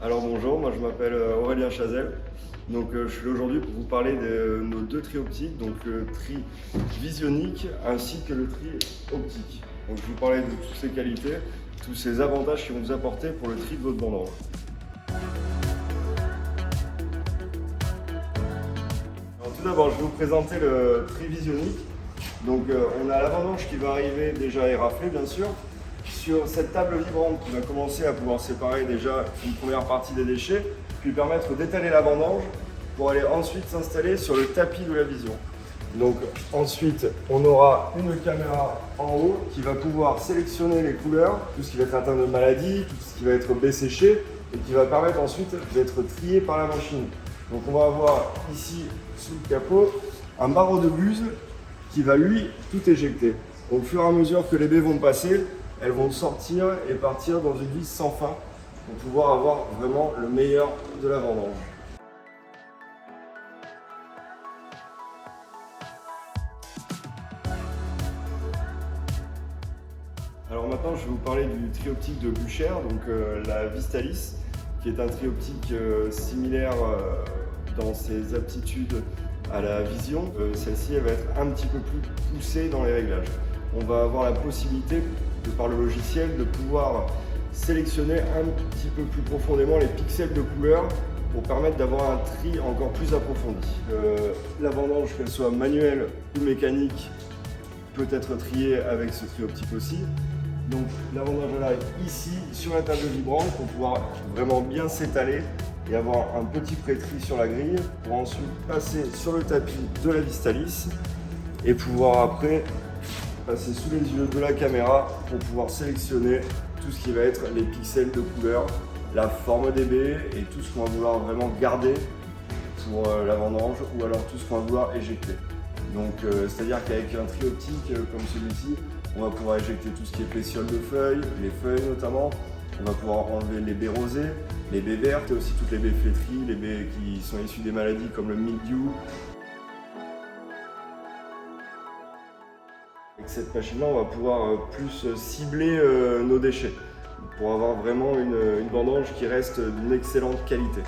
Alors bonjour, moi je m'appelle Aurélien Chazelle. Je suis là aujourd'hui pour vous parler de nos deux tris optiques, donc le tri visionique ainsi que le tri optique. Donc je vais vous parler de toutes ces qualités, tous ces avantages qu'ils vont vous apporter pour le tri de votre vendange. Alors, tout d'abord, je vais vous présenter le tri visionique. On a la vendange qui va arriver déjà éraflée bien sûr. Sur cette table vibrante qui va commencer à pouvoir séparer déjà une première partie des déchets, puis permettre d'étaler la vendange pour aller ensuite s'installer sur le tapis de la vision. Ensuite, on aura une caméra en haut qui va pouvoir sélectionner les couleurs, tout ce qui va être atteint de maladie, tout ce qui va être desséché et qui va permettre ensuite d'être trié par la machine. Donc on va avoir ici sous le capot un barreau de buse qui va lui tout éjecter. Au fur et à mesure que les baies vont passer, elles vont sortir et partir dans une vis sans fin pour pouvoir avoir vraiment le meilleur de la vendange. Alors maintenant, je vais vous parler du tri optique de Bucher, la Vistalis, qui est un tri optique similaire dans ses aptitudes à la vision. Celle-ci, elle va être un petit peu plus poussée dans les réglages. On va avoir la possibilité, de par le logiciel, de pouvoir sélectionner un petit peu plus profondément les pixels de couleur pour permettre d'avoir un tri encore plus approfondi. La vendange, qu'elle soit manuelle ou mécanique, peut être triée avec ce tri optique aussi. Donc la vendange elle arrive ici sur la table vibrante pour pouvoir vraiment bien s'étaler et avoir un petit pré-tri sur la grille pour ensuite passer sur le tapis de la Vistalis et pouvoir après passer sous les yeux de la caméra pour pouvoir sélectionner tout ce qui va être les pixels de couleur, la forme des baies et tout ce qu'on va vouloir vraiment garder pour la vendange ou alors tout ce qu'on va vouloir éjecter. C'est-à-dire qu'avec un tri optique comme celui-ci, on va pouvoir éjecter tout ce qui est pétiole de feuilles, les feuilles notamment. On va pouvoir enlever les baies rosées, les baies vertes et aussi toutes les baies flétries, les baies qui sont issues des maladies comme le mildiou. Avec cette machine-là, on va pouvoir plus cibler nos déchets pour avoir vraiment une vendange qui reste d'une excellente qualité.